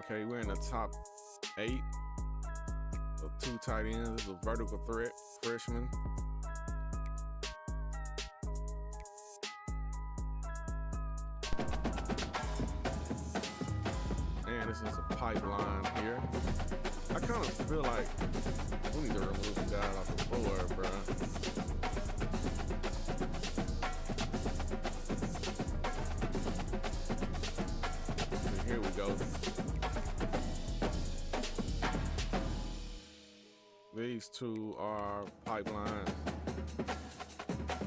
Okay, we're in the top 8 of 2 tight ends. This is a vertical threat freshman. And this is a pipeline here. I kind of feel like we need to remove the guy off the board, bruh. Here we go. These two are pipelines.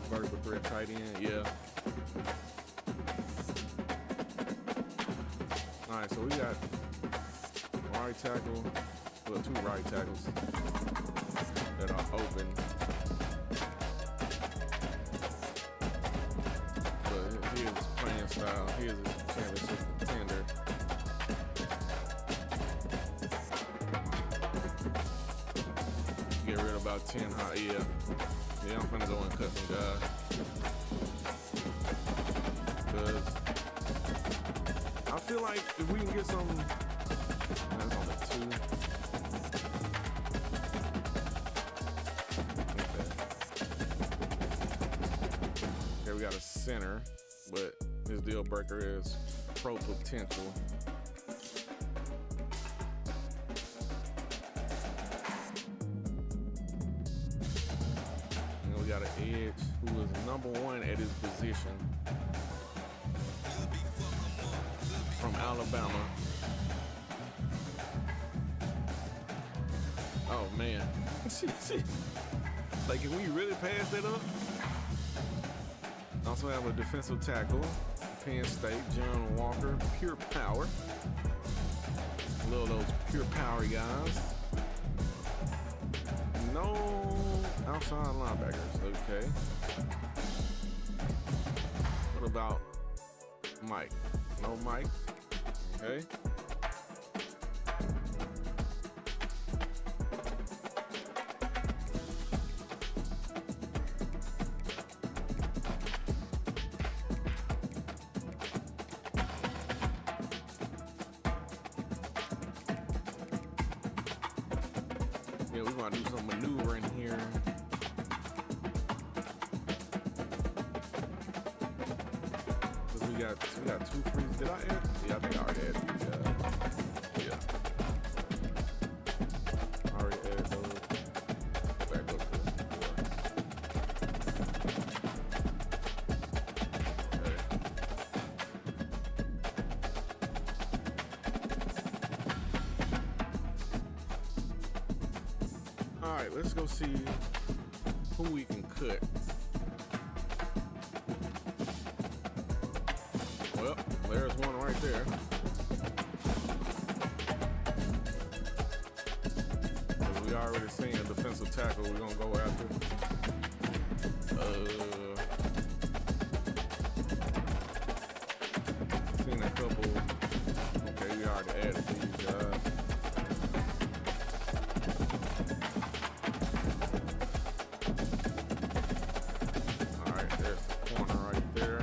Vertical threat tight end, yeah. All right, so we got right tackle, well, 2 right tackles that are open. But here's his playing style. Here's his championship contender. Get rid of about 10 high. Yeah, I'm finna go and cut some guys. Because I feel like if we can get some, that's on the 2. Okay, we got a center, but his deal breaker is pro potential. And we got an edge who is #1 at his position. From Alabama. Oh man. Like, can we really pass that up? Also have a defensive tackle, Penn State, John Walker, pure power. Little of those pure power guys. No outside linebackers, okay. What about Mike? No Mike. Okay. Yeah, we're gonna do some maneuvering here. We got 2 frees. Did I add? Yeah, I think I already added these guys. Yeah. I already added those. Go back up to the Okay. Alright, let's go see who we can cut. Well, there's one right there. We already seen a defensive tackle we're gonna go after. Seen a couple. Okay, we already added these guys. Alright, there's the corner right there.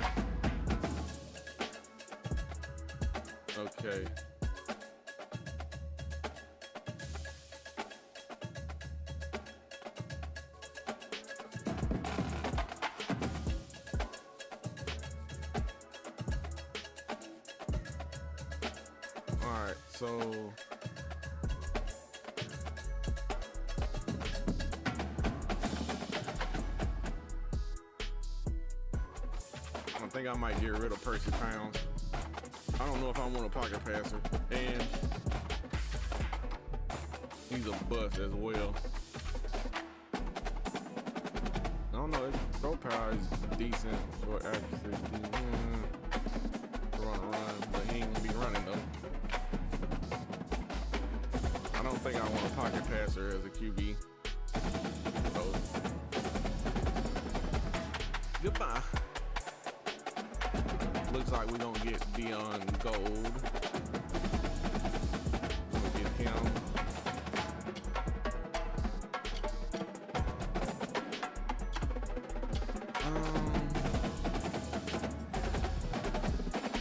Okay. All right, so I think I might get rid of Percy Pounds. I don't know if I want a pocket passer, and he's a bust as well. I don't know, his throw power is decent, short accuracy, run, but he ain't gonna be running though. I don't think I want a pocket passer as a QB. So, goodbye. Looks like we're gonna get Dion Gold. We'll get him.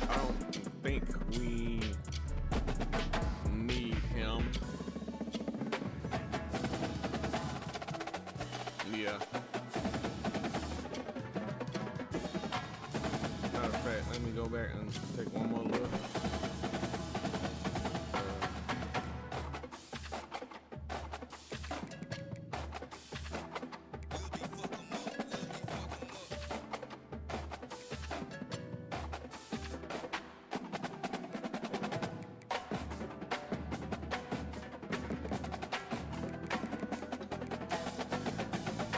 I don't think we Yeah. Matter of fact, let me go back and take one more look.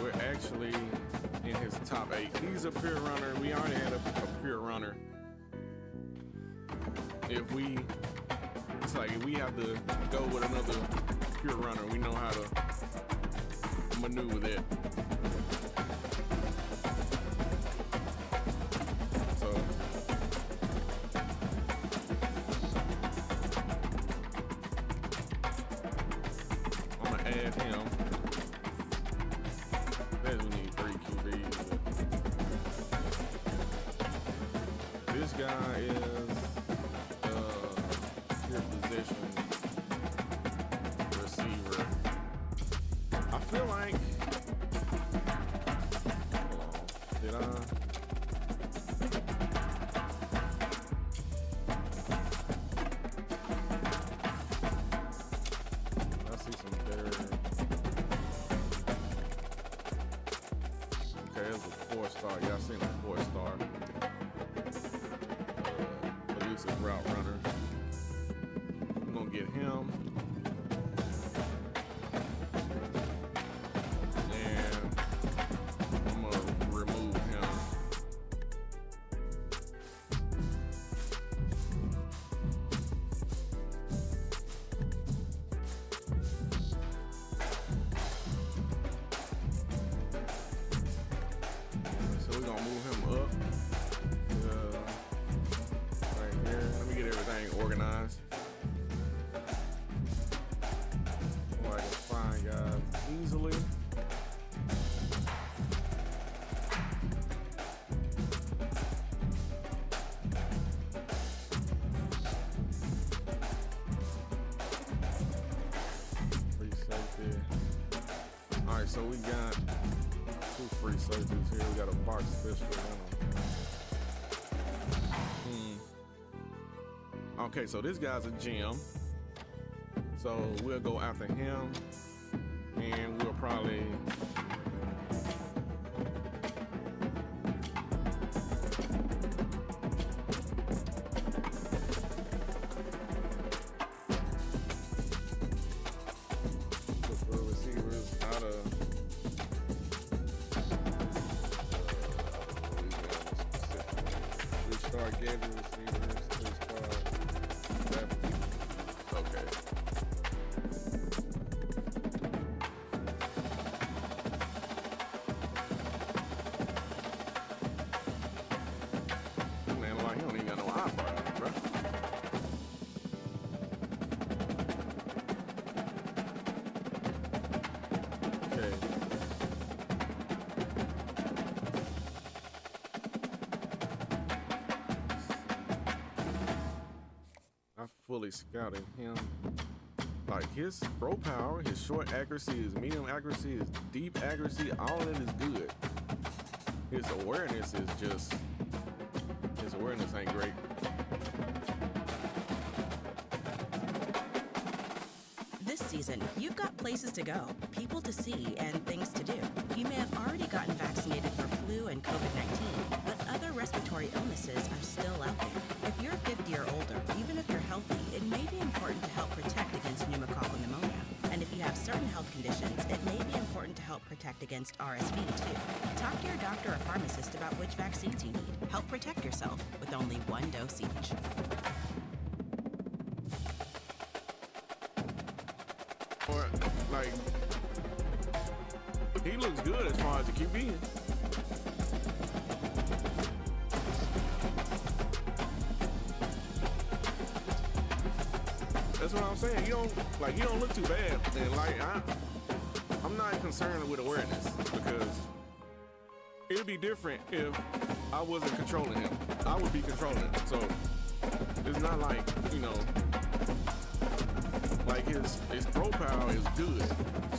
We're actually in his top 8. He's a pure runner. We already had a pure runner. If we, it's like if we have to go with another pure runner, we know how to maneuver that. So I'm gonna add him. We need 3 QBs. This guy is your position receiver. I feel like, hold on, did I? I see some better. Okay, it's a 4-star. Yeah, I seen a 4-star. Elusive route runner. I'm gonna get him. And I'm gonna remove him. So we're gonna move him up right here. Let me get everything organized. So I can find guys easily. Free safety. All right, so we got 2 free safeties here. We got a box specialist and okay, so this guy's a gem. So we'll go after him, and we'll probably look for receivers out of three-star gadget receivers, 3-star. Okay. Man, like he don't even got no eyebrows, bro. Okay. I fully scouted him. Like his throw power, his short accuracy, his medium accuracy, his deep accuracy, all of it is good. His awareness is just, his awareness ain't great. This season, you've got places to go, people to see, and things to do. You may have already gotten vaccinated for flu and COVID-19, but other respiratory illnesses are still out there. If you're 50 or older, even if you're healthy, it may be important to help protect against pneumococcal pneumonia. And if you have certain health conditions, it may be important to help protect against RSV too. Talk to your doctor or pharmacist about which vaccines you need. Help protect yourself with only 1 dose each. Or like, he looks good as far as the QB is. That's what I'm saying. He don't look too bad. And like I'm not concerned with awareness because it'd be different if I wasn't controlling him. I would be controlling him. So it's not like, you know, like his throw power is good.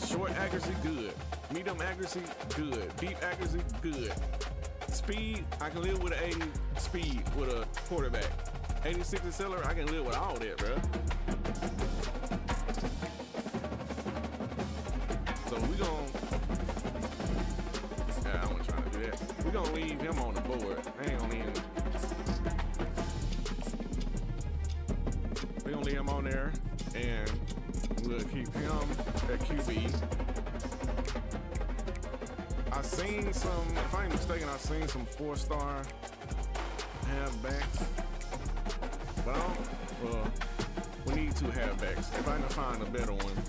Short accuracy, good. Medium accuracy, good. Deep accuracy, good. Speed, I can live with an 80 speed with a quarterback. 86 accelerator, I can live with all that, bro. So we gon' I wasn't trying to do that. We gonna leave him on the board. I ain't gonna leave him. We gonna leave him on there, and we'll keep him at QB. I seen some, if I ain't mistaken, I seen some 4-star halfbacks. But well, we need 2 halfbacks. If I can find a better one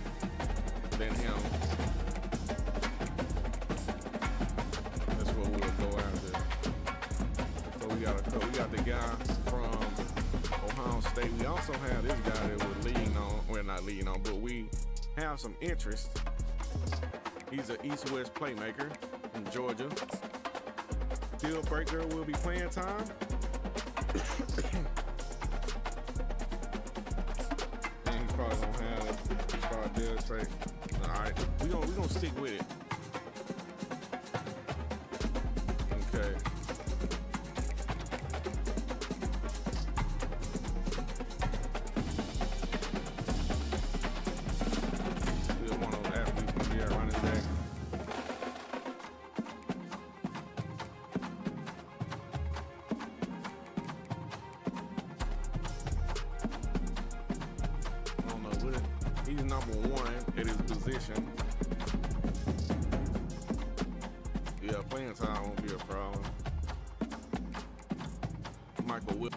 than him, that's what we'll go after. So we got the guy from Ohio State. We also have this guy that we're leading on. We're not leading on, but we have some interest. He's an East-West playmaker from Georgia. Deal breaker will be playing time. And he's probably gonna have it. Start there, say, all right, we gonna stick with it. Okay. Still one of those athletes gonna be at running back. He's number 1 at his position. Yeah, playing time won't be a problem. Michael Will.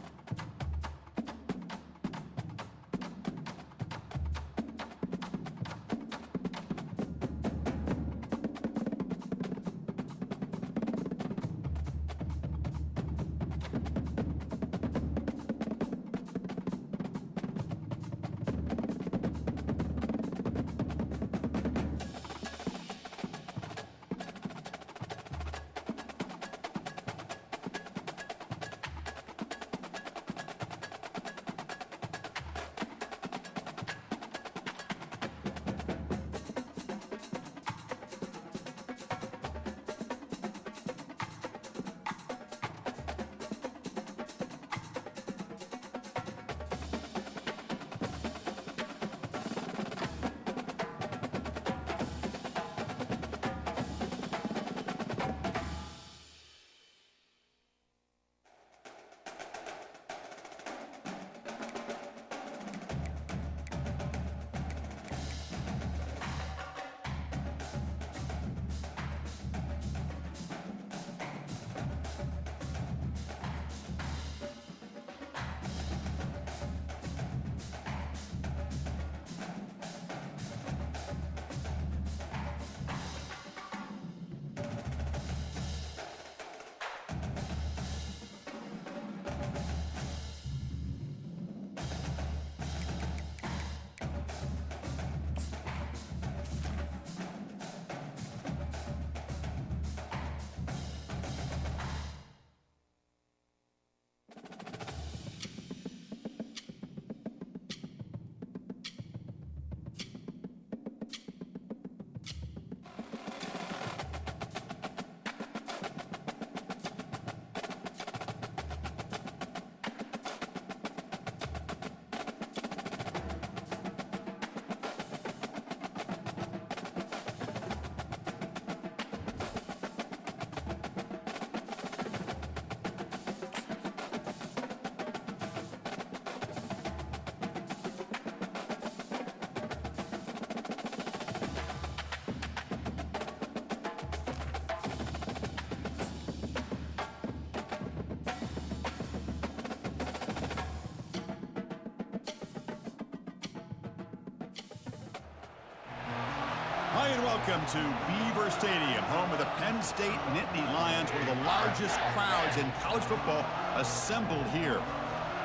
Hi and welcome to Beaver Stadium, home of the Penn State Nittany Lions, one of the largest crowds in college football assembled here.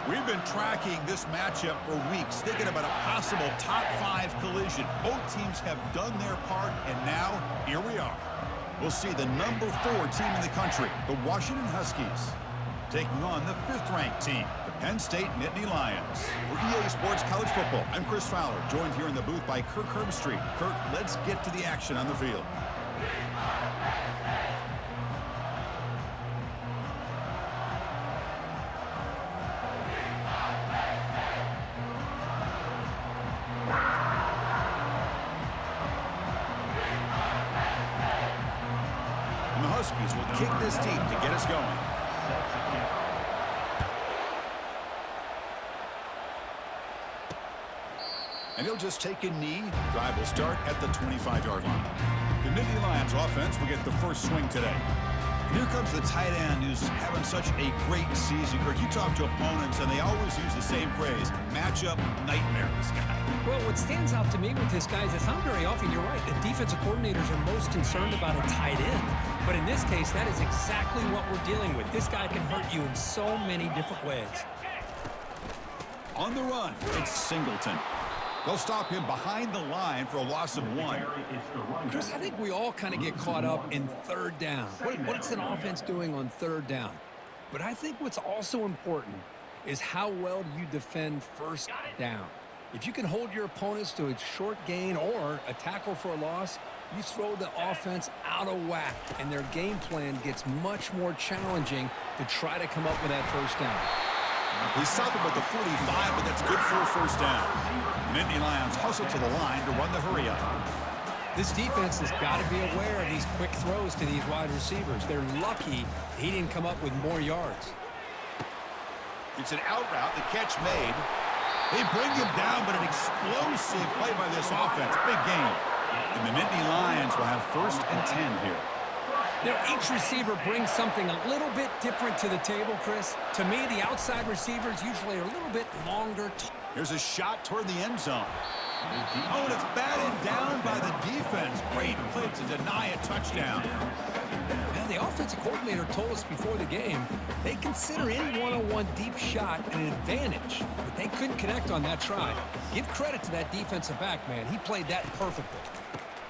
We've been tracking this matchup for weeks, thinking about a possible top 5 collision. Both teams have done their part, and now, here we are. We'll see the number 4 team in the country, the Washington Huskies, taking on the 5th-ranked team, the Penn State Nittany Lions. For EA Sports College Football, I'm Chris Fowler, joined here in the booth by Kirk Herbstreit. Kirk, let's get to the action on the field. And the Huskies will kick this deep to get us going. And he'll just take a knee. Drive will start at the 25-yard line. The Nittany Lions offense will get the first swing today. And here comes the tight end who's having such a great season. Kirk, you talk to opponents, and they always use the same phrase, matchup nightmare, this guy. Well, what stands out to me with this guy is it's not very often, you're right, the defensive coordinators are most concerned about a tight end. But in this case, that is exactly what we're dealing with. This guy can hurt you in so many different ways. On the run, it's Singleton. They'll stop him behind the line for a loss of 1. Chris, I think we all kind of get caught up in third down. What's an offense doing on third down? But I think what's also important is how well do you defend first down. If you can hold your opponents to a short gain or a tackle for a loss, you throw the offense out of whack, and their game plan gets much more challenging to try to come up with that first down. He stopped him at the 45, but that's good for a first down. The Nittany Lions hustle to the line to run the hurry up. This defense has got to be aware of these quick throws to these wide receivers. They're lucky he didn't come up with more yards. It's an out route, the catch made. They bring him down, but an explosive play by this offense. Big game. And the Nittany Lions will have first and 10 here. Now, each receiver brings something a little bit different to the table, Chris. To me, the outside receivers usually are a little bit longer. Here's a shot toward the end zone. Oh, and it's batted down by the defense. Great play to deny a touchdown. Now, the offensive coordinator told us before the game they consider any one-on-one deep shot an advantage, but they couldn't connect on that try. Give credit to that defensive back, man. He played that perfectly.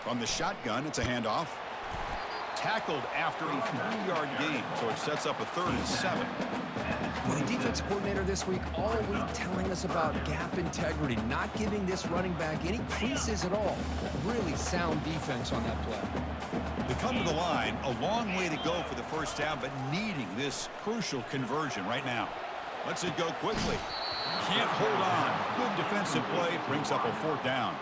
From the shotgun, it's a handoff. Tackled after a 3-yard gain, so it sets up a 3rd and 7. Well, the defensive coordinator this week all week telling us about gap integrity, not giving this running back any creases at all. Really sound defense on that play. They come to the line, a long way to go for the first down, but needing this crucial conversion right now. Lets it go quickly. Can't hold on. Good defensive play, brings up a 4th down.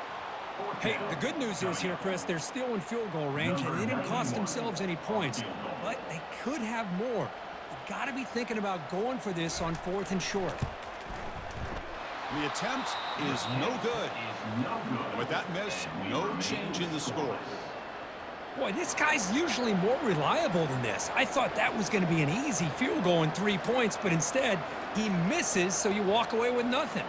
Hey, the good news is here, Chris, they're still in field goal range, and they didn't cost themselves any points. But they could have more. You've got to be thinking about going for this on 4th and short. The attempt is no good. And with that miss, no change in the score. Boy, this guy's usually more reliable than this. I thought that was going to be an easy field goal and 3 points, but instead, he misses, so you walk away with nothing.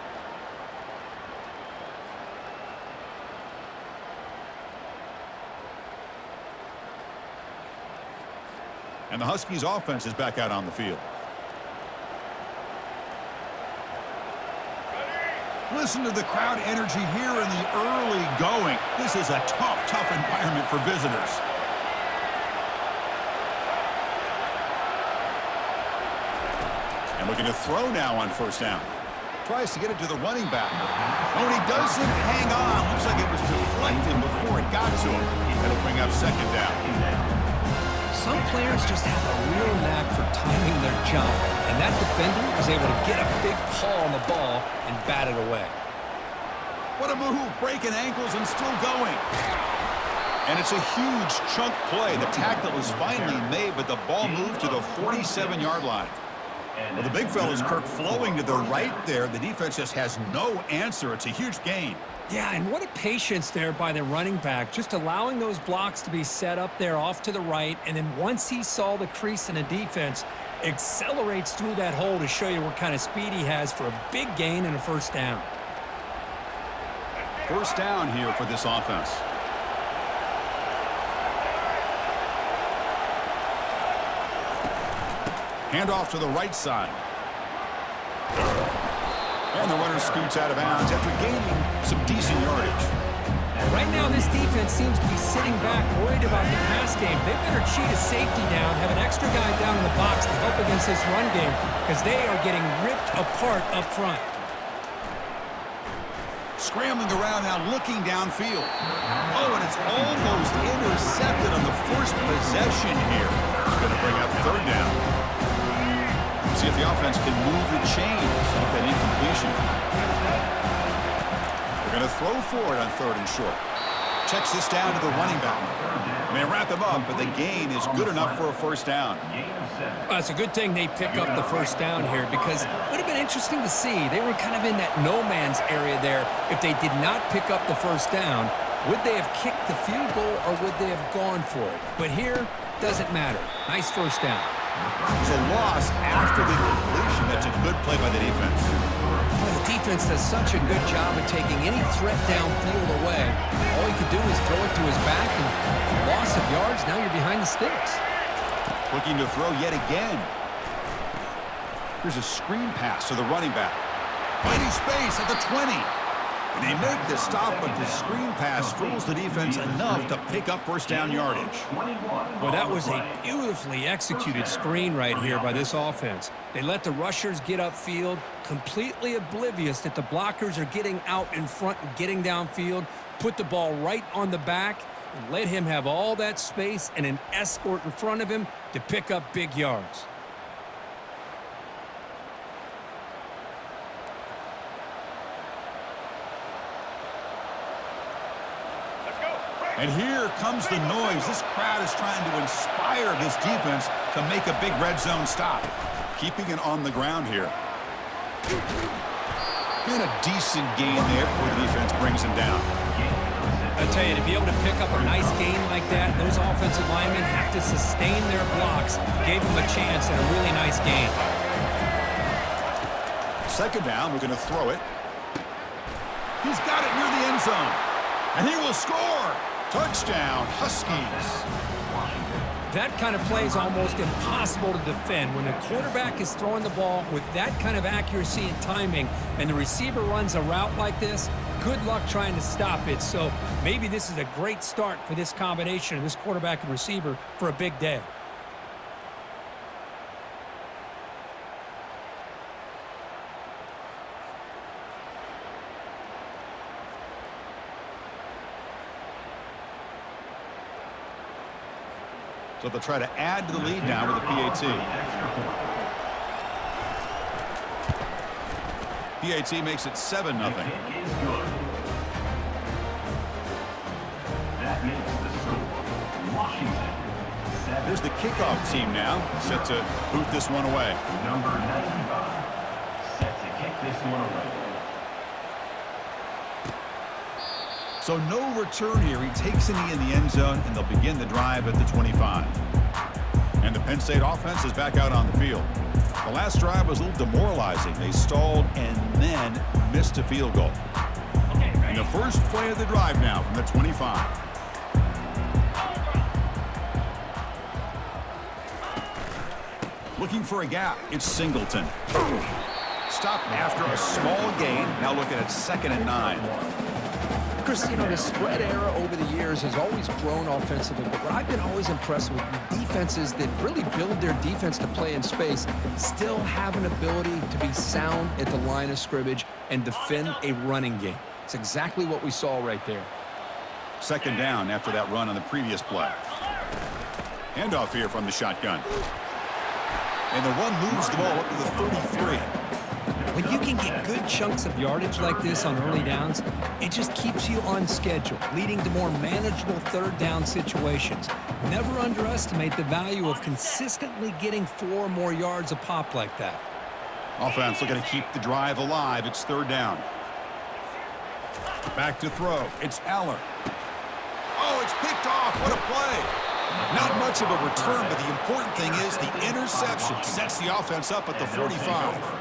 And the Huskies offense is back out on the field. Listen to the crowd energy here in the early going. This is a tough environment for visitors. And looking to throw now on first down. Tries to get it to the running back. Oh, and he doesn't hang on. Looks like it was deflected before it got to him. That'll bring up 2nd down. Some players just have a real knack for timing their jump, and that defender was able to get a big paw on the ball and bat it away. What a move, breaking ankles and still going. And it's a huge chunk play. The tackle is finally made, but the ball moved to the 47-yard line. Well, the big fella's Kirk flowing to the right there. The defense just has no answer. It's a huge gain. Yeah, and what a patience there by the running back, just allowing those blocks to be set up there off to the right, and then once he saw the crease in the defense, accelerates through that hole to show you what kind of speed he has for a big gain and a first down. First down here for this offense. Handoff to the right side. And the runner scoots out of bounds after gaining some decent yardage. Right now, this defense seems to be sitting back, worried about the pass game. They better cheat a safety down, have an extra guy down in the box to help against this run game, because they are getting ripped apart up front. Scrambling around now, looking downfield. Oh, and it's almost intercepted on the first possession here. It's going to bring up third down. See if the offense can move the chains off that incompletion. They're going to throw for it on third and short. Checks this down to the running back. They wrap him up, but the gain is good enough for a first down. Well, it's a good thing they pick up the first down here, because it would have been interesting to see. They were kind of in that no man's area there. If they did not pick up the first down, would they have kicked the field goal or would they have gone for it? But here, doesn't matter. Nice first down. It's a loss after the completion. That's a good play by the defense. Well, the defense does such a good job of taking any threat downfield away. All he could do is throw it to his back, and loss of yards, now you're behind the sticks. Looking to throw yet again. Here's a screen pass to the running back. Finding space at the 20. And they make the stop, but the screen pass fools the defense enough to pick up first down yardage. Well, that was a beautifully executed screen right here by this offense. They let the rushers get upfield, completely oblivious that the blockers are getting out in front and getting downfield, put the ball right on the back, and let him have all that space and an escort in front of him to pick up big yards. And here comes the noise. This crowd is trying to inspire this defense to make a big red zone stop. Keeping it on the ground here. And a decent gain there before the defense brings him down. I tell you, to be able to pick up a nice gain like that, those offensive linemen have to sustain their blocks. Gave them a chance and a really nice gain. Second down, we're going to throw it. He's got it near the end zone. And he will score. Touchdown, Huskies. That kind of play is almost impossible to defend. When the quarterback is throwing the ball with that kind of accuracy and timing, and the receiver runs a route like this, good luck trying to stop it. So maybe this is a great start for this combination of this quarterback and receiver for a big day. So they'll try to add to the lead now with a PAT. PAT makes it 7-0. Here's the kickoff team now, set to boot this one away. Number 95, set to kick this one away. So no return here. He takes a knee in the end zone, and they'll begin the drive at the 25. And the Penn State offense is back out on the field. The last drive was a little demoralizing. They stalled and then missed a field goal. And the first play of the drive now from the 25. Looking for a gap. It's Singleton. Stopped after a small gain. Now looking at 2nd and 9. Chris, you know, the spread era over the years has always grown offensively, but what I've been always impressed with defenses that really build their defense to play in space still have an ability to be sound at the line of scrimmage and defend a running game. It's exactly what we saw right there. 2nd down after that run on the previous play. Handoff here from the shotgun. And the run moves the ball up to the 33. When you can get good chunks of yardage like this on early downs, it just keeps you on schedule, leading to more manageable third down situations. Never underestimate the value of consistently getting 4 or more yards a pop like that. Offense looking to keep the drive alive. It's 3rd down. Back to throw. It's Aller. Oh, it's picked off. What a play. Not much of a return, but the important thing is the interception sets the offense up at the 45.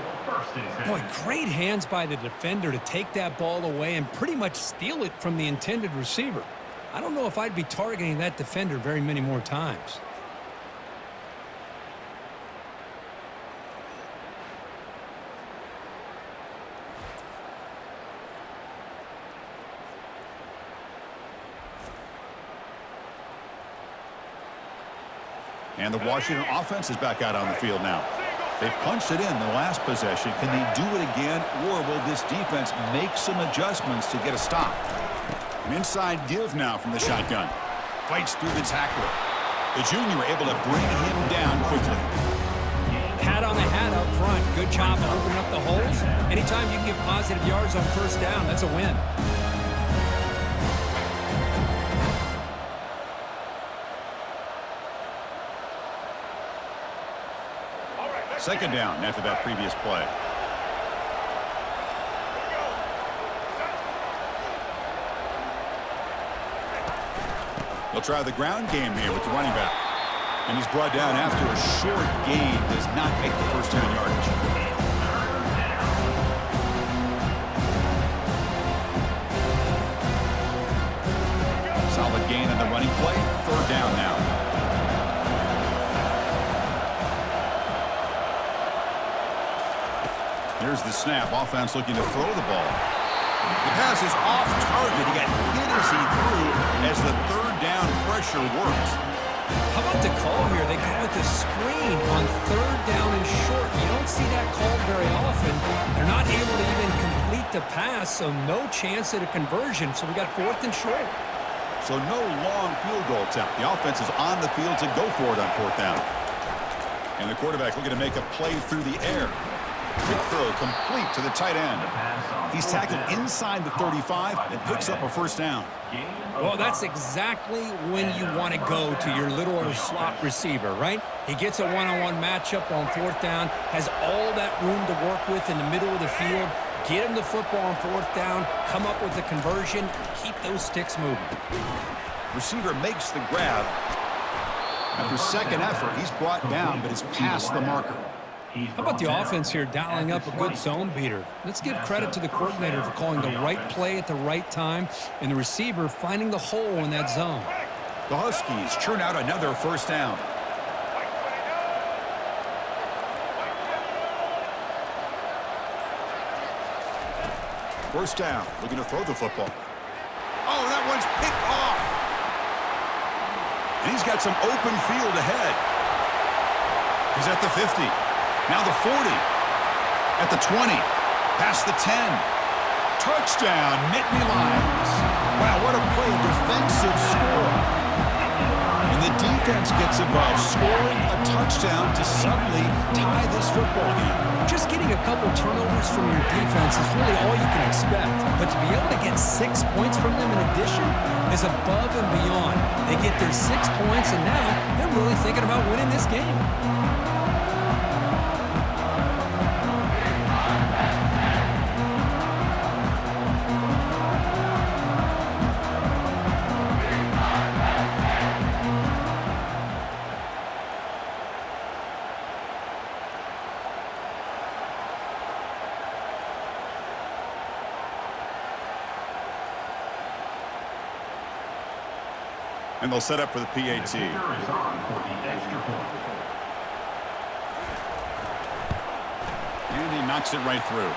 Boy, great hands by the defender to take that ball away and pretty much steal it from the intended receiver. I don't know if I'd be targeting that defender very many more times. And the Washington offense is back out on the field now. They punched it in the last possession. Can they do it again, or will this defense make some adjustments to get a stop? An inside give now from the shotgun. Fights through the tackler. The junior able to bring him down quickly. Hat on the hat up front. Good job of opening up the holes. Anytime you can get positive yards on first down, that's a win. Second down after that previous play. They'll try the ground game here with the running back. And he's brought down after a short gain. Does not make the first down yardage. Solid gain on the running play. Third down now. Here's the snap. Offense looking to throw the ball. The pass is off target. He got hit as he threw as the third down pressure works. How about the call here? They call it the screen on third down and short. You don't see that called very often. They're not able to even complete the pass, so no chance at a conversion. So we got fourth and short. So no long field goal attempt. The offense is on the field to go for it on fourth down. And the quarterback looking to make a play through the air. Quick throw complete to the tight end. He's tackled inside the 35 and picks up a first down. Well, that's exactly when you want to go to your little or slot receiver, right? He gets a one-on-one matchup on fourth down, has all that room to work with in the middle of the field. Get him the football on fourth down, come up with the conversion, keep those sticks moving. Receiver makes the grab. After second effort, he's brought down, but is past the marker. How about the offense here dialing up a good zone beater? Let's give credit to the coordinator for calling the right play at the right time and the receiver finding the hole in that zone. The Huskies churn out another first down. First down, looking to throw the football. Oh, that one's picked off. And he's got some open field ahead. He's at the 50. Now the 40, at the 20, past the 10. Touchdown, Nittany Lions. Wow, what a play, a defensive score. And the defense gets involved, scoring a touchdown to suddenly tie this football game. Just getting a couple turnovers from your defense is really all you can expect. But to be able to get 6 points from them in addition is above and beyond. They get their 6 points, and now they're really thinking about winning this game. And they'll set up for the PAT. And he knocks it right through.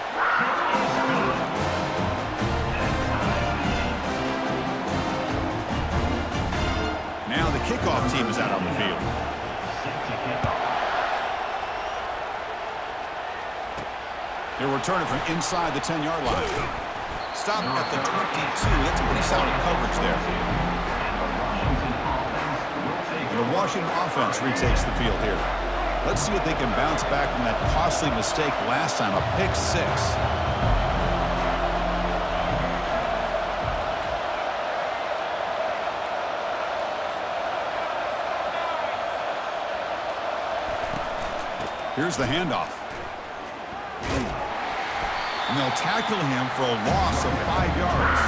Now the kickoff team is out on the field. They're returning from inside the 10-yard line. Stop at the 22. That's pretty solid coverage there. The Washington offense retakes the field here. Let's see if they can bounce back from that costly mistake last time, a pick six. Here's the handoff. And they'll tackle him for a loss of 5 yards.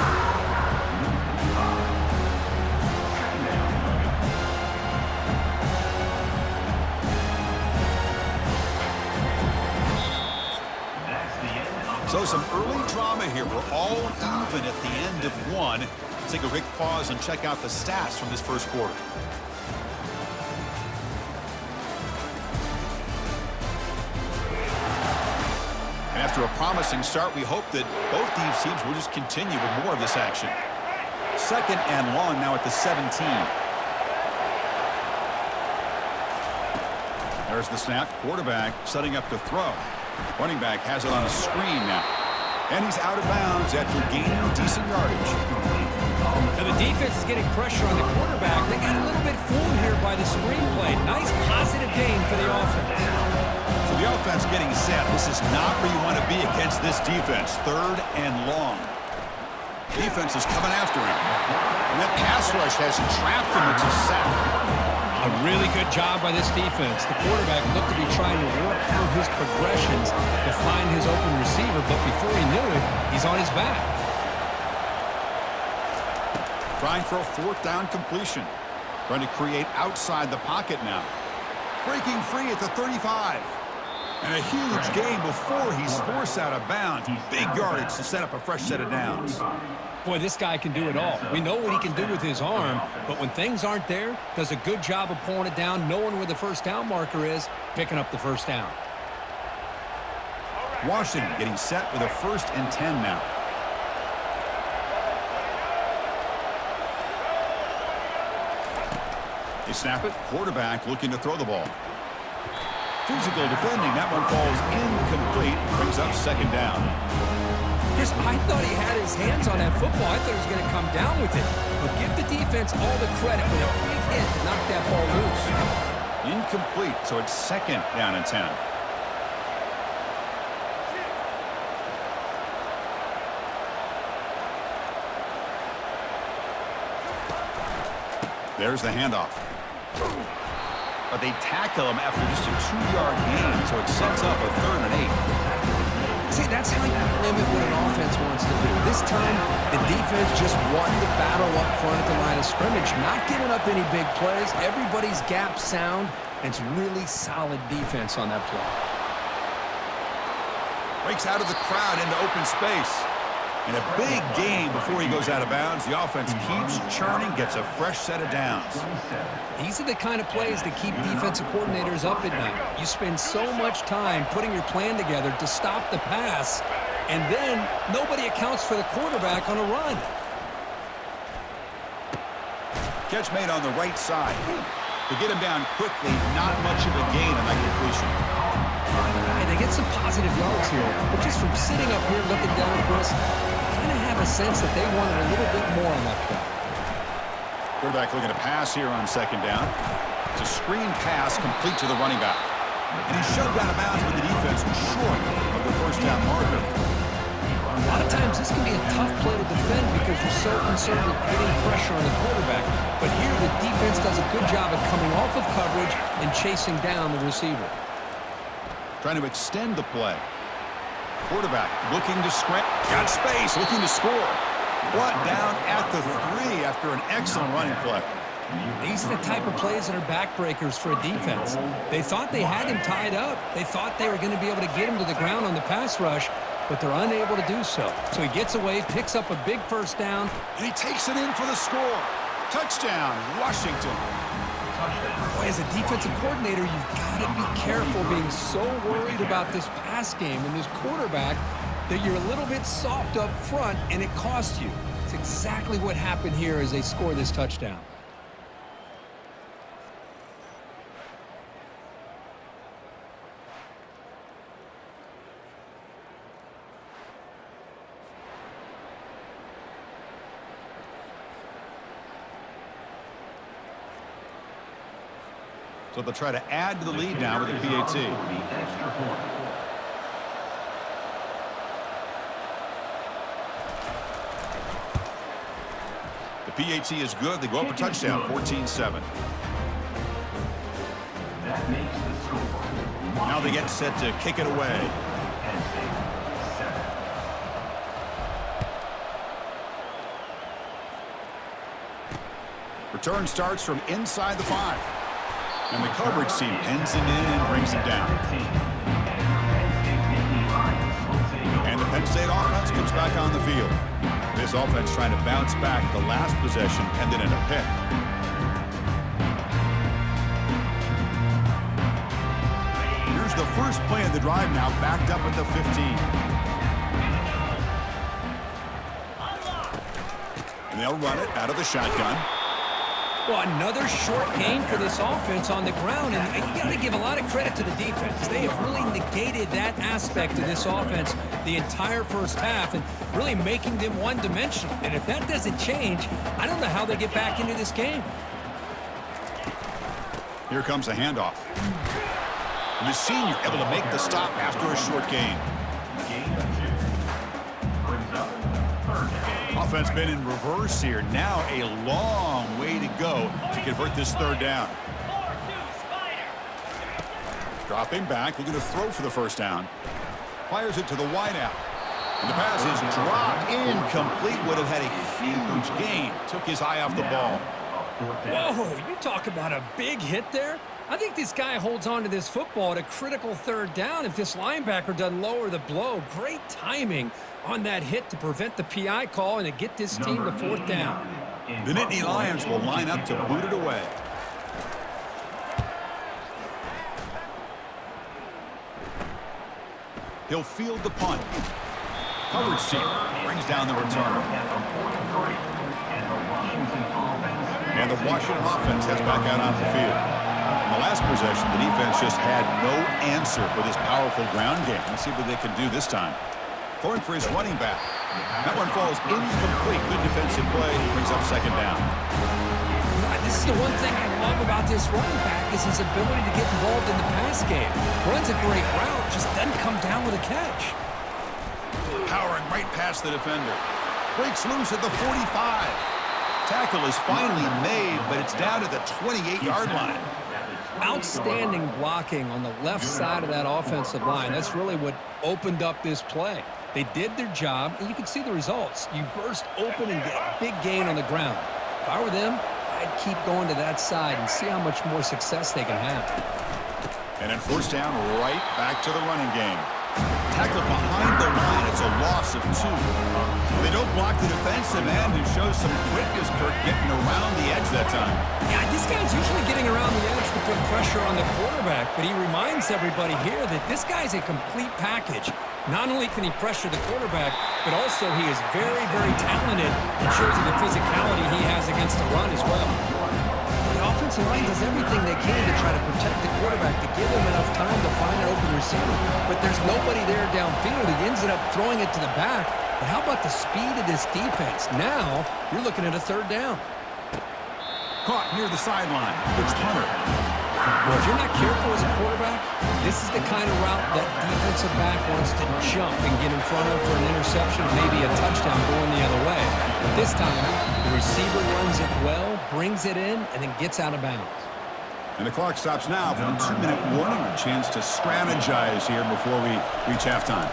So some early drama here. We're all even at the end of one. Let's take a quick pause and check out the stats from this first quarter. And after a promising start, we hope that both these teams will just continue with more of this action. Second and long now at the 17. There's the snap. Quarterback setting up to throw. Running back has it on a screen now. And he's out of bounds after gaining decent yardage. Now the defense is getting pressure on the quarterback. They got a little bit fooled here by the screenplay. Nice positive gain for the offense. So the offense getting set. This is not where you want to be against this defense. 3rd and long. Defense is coming after him. And that pass rush has trapped him. It's a sack. A really good job by this defense. The quarterback looked to be trying to work through his progressions to find his open receiver, but before he knew it, he's on his back. Trying for a 4th down completion. Trying to create outside the pocket now. Breaking free at the 35. And a huge gain before he's forced out of bounds. Big yardage to set up a fresh set of downs. Boy, this guy can do it all. We know what he can do with his arm, but when things aren't there, does a good job of pulling it down, knowing where the first down marker is, picking up the first down. Washington getting set with a 1st and 10 now. They snap it. Quarterback looking to throw the ball. Physical defending. That one falls incomplete. Brings up 2nd down. Chris, I thought he had his hands on that football. I thought he was going to come down with it. But give the defense all the credit with a big hit to knock that ball loose. Incomplete, so it's 2nd down and 10. There's the handoff. But they tackle him after just a 2-yard gain, so it sets up a 3rd and 8. See, that's how you limit what an offense wants to do. This time, the defense just won the battle up front at the line of scrimmage, not giving up any big plays. Everybody's gap sound, and it's really solid defense on that play. Breaks out of the crowd into open space. And a big gain before he goes out of bounds. The offense keeps churning, gets a fresh set of downs. These are the kind of plays that keep defensive coordinators up at night. You spend so much time putting your plan together to stop the pass, and then nobody accounts for the quarterback on a run. Catch made on the right side. To get him down quickly, not much of a gain on that completion. And they get some positive yards here, but just from sitting up here looking down, Chris, I kind of have a sense that they wanted a little bit more on that play. Quarterback looking to pass here on 2nd down. It's a screen pass complete to the running back. And he's shoved out of bounds with the defense short of the 1st down marker. A lot of times this can be a tough play to defend because you're so concerned with getting pressure on the quarterback. But here the defense does a good job of coming off of coverage and chasing down the receiver. Trying to extend the play. Quarterback looking to scramble. Got space, looking to score. Brought down at the 3 after an excellent running play. These are the type of plays that are backbreakers for a defense. They thought they had him tied up. They thought they were going to be able to get him to the ground on the pass rush, but they're unable to do so. So he gets away, picks up a big 1st down. And he takes it in for the score. Touchdown, Washington. Boy, as a defensive coordinator, you've got to be careful being so worried about this pass game and this quarterback that you're a little bit soft up front, and it costs you. It's exactly what happened here as they score this touchdown. So they'll try to add to the lead now with the PAT. The PAT is good. They go up a touchdown, 14-7. That makes the score. Now they get set to kick it away. Penn State 7. Return starts from inside the 5. And the coverage team pins him in and brings him down. And the Penn State offense comes back on the field. This offense trying to bounce back the last possession, ended in a pick. Here's the first play of the drive now, backed up at the 15. And they'll run it out of the shotgun. Well, another short gain for this offense on the ground, and you got to give a lot of credit to the defense. They have really negated that aspect of this offense the entire first half and really making them one-dimensional. And if that doesn't change, I don't know how they get back into this game. Here comes a handoff. And the senior able to make the stop after a short gain. Offense been in reverse here. Now a long way to go to convert this third down. Dropping back, looking to throw for the first down. Fires it to the wideout. And the pass is dropped. Incomplete. Would have had a huge gain. Took his eye off the ball. Whoa, you talk about a big hit there. I think this guy holds on to this football at a critical third down if this linebacker doesn't lower the blow. Great timing on that hit to prevent the PI call and to get this team to fourth down. The Nittany Lions will line up to boot it away. He'll field the punt. Coverage team brings down the return. And the Washington offense heads back out on the field. In the last possession, the defense just had no answer for this powerful ground game. Let's see what they can do this time. Throwing for his running back. That one falls incomplete. Good defensive play. Brings up second down. This is the one thing I love about this running back is his ability to get involved in the pass game. Runs a great route, just doesn't come down with a catch. Powering right past the defender. Breaks loose at the 45. Tackle is finally made, but it's down to the 28-yard line. Outstanding blocking on the left side of that offensive line. That's really what opened up this play. They did their job, and you can see the results. You burst open and get a big gain on the ground. If I were them, I'd keep going to that side and see how much more success they can have. And then first down, right back to the running game. Tackled behind the line. It's a loss of 2. They don't block the defensive end and shows some quickness, Kirk, getting around the edge that time. Yeah, this guy's usually getting around the edge to put pressure on the quarterback, but he reminds everybody here that this guy's a complete package. Not only can he pressure the quarterback, but also he is very, very talented and shows you the physicality he has against the run as well. The offensive line does everything they can to try to protect the quarterback, to give him enough time to find an open receiver. But there's nobody there downfield. He ends up throwing it to the back. But how about the speed of this defense? Now you're looking at a third down. Caught near the sideline. It's punter. Well, if you're not careful as a quarterback, this is the kind of route that defensive back wants to jump and get in front of for an interception, maybe a touchdown going the other way. But this time, the receiver runs it well, brings it in, and then gets out of bounds. And the clock stops now for the 2-minute warning. A chance to strategize here before we reach halftime.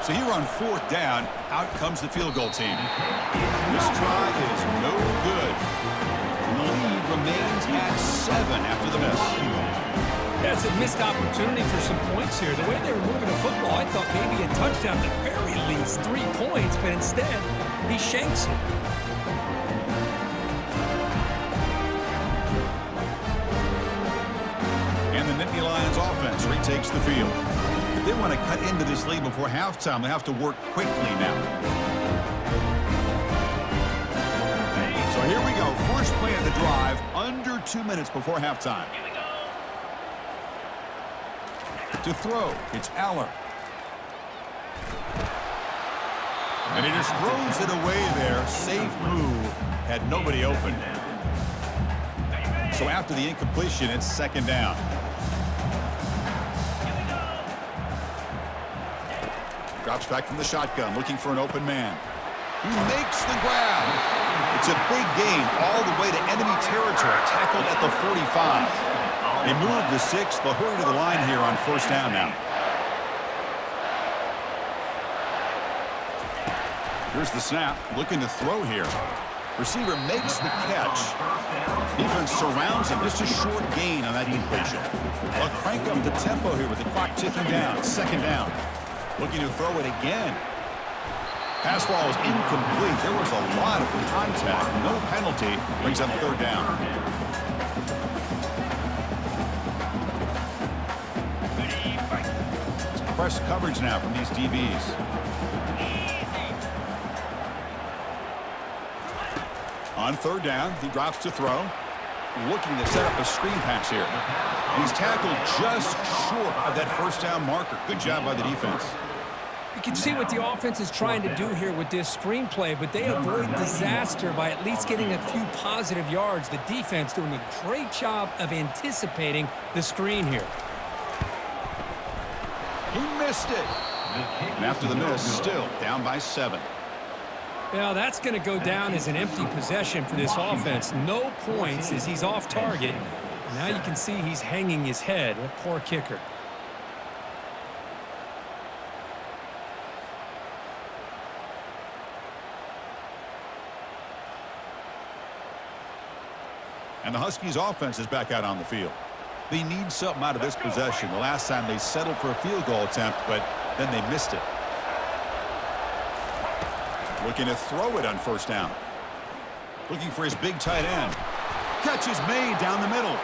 So here on fourth down, out comes the field goal team. This try is no good. And the lead remains at 7 after the miss. Yeah, it's a missed opportunity for some points here. The way they were moving the football, I thought maybe a touchdown, at the very least 3 points, but instead, he shanks it. And the Nittany Lions offense retakes the field. If they want to cut into this lead before halftime, they have to work quickly now. So here we go. First play of the drive, under 2 minutes before halftime. To throw, it's Aller. And he just throws it away there. Safe move. Had nobody open. So after the incompletion, it's second down. Drops back from the shotgun, looking for an open man. He makes the grab. It's a big gain all the way to enemy territory, tackled at the 45. They move the 6. They'll hurry to the line here on first down now. Here's the snap, looking to throw here. Receiver makes the catch. Defense surrounds him. Just a short gain on that completion. They'll crank up the tempo here with the clock ticking down. Second down. Looking to throw it again. Pass ball is incomplete. There was a lot of contact. No penalty. Brings up third down. It's press coverage now from these DBs. On third down, he drops to throw. looking to set up a screen pass here. And he's tackled just short of that first down marker. Good job by the defense. You can see what the offense is trying to do here with this screenplay, but they avoid disaster by at least getting a few positive yards. The defense doing a great job of anticipating the screen here. He missed it. And after the miss, still down by 7. Now that's going to go down as an empty possession for this offense. No points as he's off target. And now you can see he's hanging his head. A poor kicker. And the Huskies offense is back out on the field. They need something out of this possession. The last time they settled for a field goal attempt, but then they missed it. Looking to throw it on first down. Looking for his big tight end. Catch is made down the middle.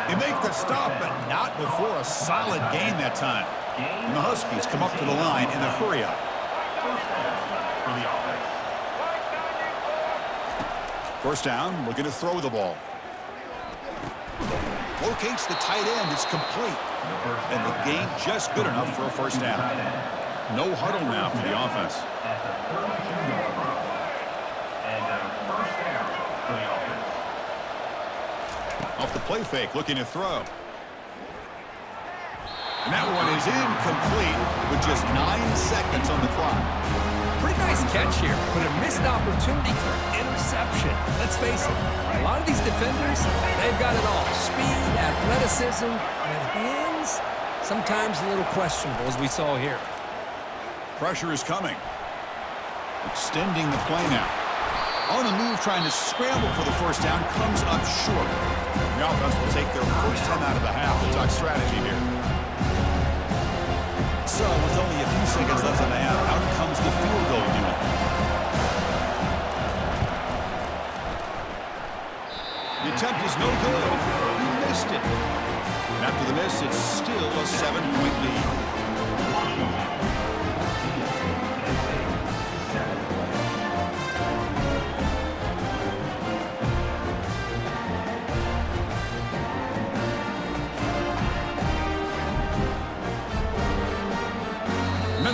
They make the stop, but not before a solid gain that time. And the Huskies come up to the line in a hurry-up. First down, looking to throw the ball. Locates the tight end. It's complete. And the gain just good enough for a first down. No huddle now for the offense. Off the play fake, looking to throw. And that one is incomplete with just 9 seconds on the clock. Pretty nice catch here, but a missed opportunity for interception. Let's face it, a lot of these defenders, they've got it all. Speed, athleticism, and hands, sometimes a little questionable, as we saw here. Pressure is coming. Extending the play now. On the move, trying to scramble for the first down, comes up short. The offense will take their first 10 out of the half. We'll talk strategy here. So, with only a few seconds left in the half, out comes the field goal unit. The attempt is no good. He missed it. And after the miss, it's still a 7-point lead.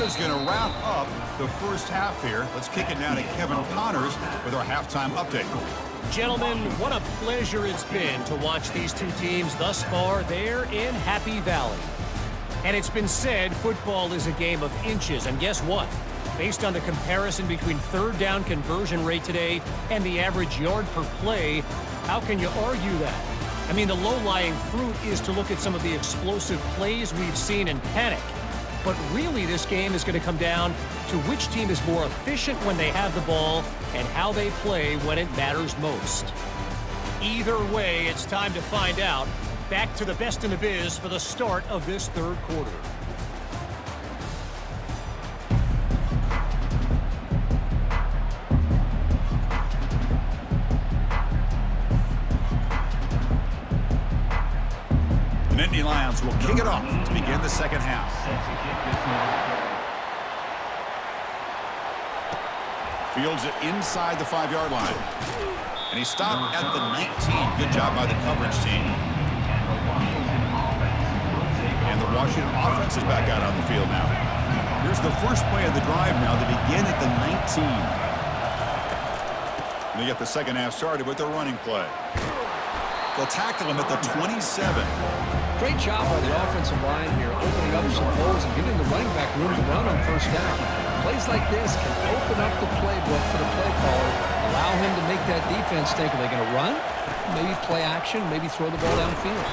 Is going to wrap up the first half here. Let's kick it now to Kevin Connors with our halftime update. Gentlemen, what a pleasure it's been to watch these two teams thus far there in Happy Valley. And it's been said football is a game of inches, and guess what? Based on the comparison between third down conversion rate today and the average yard per play, how can you argue that? I mean, the low-lying fruit is to look at some of the explosive plays we've seen in panic. But really, this game is going to come down to which team is more efficient when they have the ball and how they play when it matters most. Either way, it's time to find out. Back to the best in the biz for the start of this third quarter. The Nittany Lions will kick it off to begin the second half. Fields it inside the 5-yard line. And he stopped at the 19. Good job by the coverage team. And the Washington offense is back out on the field now. Here's the first play of the drive now. They begin at the 19. And they get the second half started with their running play. They'll tackle him at the 27. Great job by the offensive line here, opening up some holes and giving the running back room to run on first down. Plays like this can open up the playbook for the play caller, allow him to make that defense think, are they going to run? Maybe play action, maybe throw the ball downfield.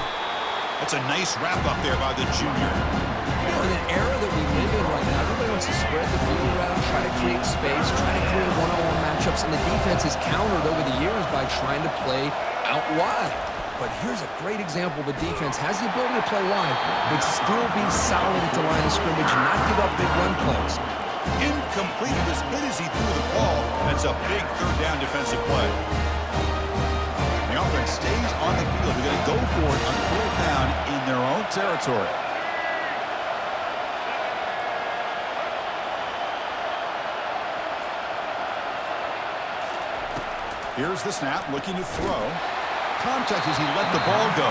That's a nice wrap-up there by the junior. You know, in an era that we live in right now, everybody wants to spread the field around, try to create space, try to create one-on-one matchups, and the defense is countered over the years by trying to play out wide. But here's a great example. The defense has the ability to play wide, but still be solid at the line of scrimmage and not give up big run plays. Incomplete as good as he threw the ball. That's a big third down defensive play. The offense stays on the field. They're going to go for it on third down in their own territory. Here's the snap, looking to throw. context as he let the ball go.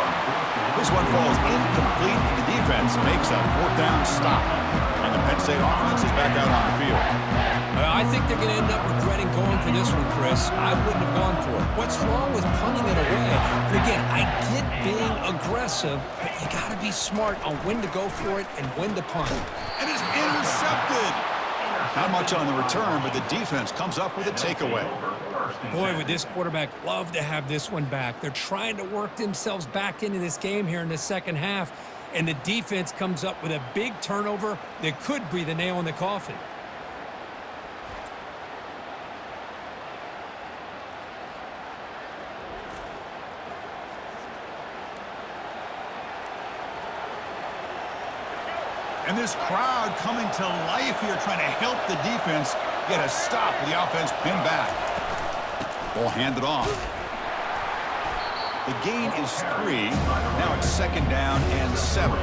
This one falls incomplete, and the defense makes a fourth down stop. And the Penn State offense is back out on the field. I think they're going to end up regretting going for this one, Chris. I wouldn't have gone for it. What's wrong with punting it away? And again, I get being aggressive, but you got to be smart on when to go for it and when to punt. And it's intercepted. Not much on the return, but the defense comes up with a takeaway. Boy, would this quarterback love to have this one back. They're trying to work themselves back into this game here in the second half, and the defense comes up with a big turnover that could be the nail in the coffin. And this crowd coming to life here, trying to help the defense get a stop with the offense pinned back. Ball handed off. The gain is 3. Now it's 2nd down and 7.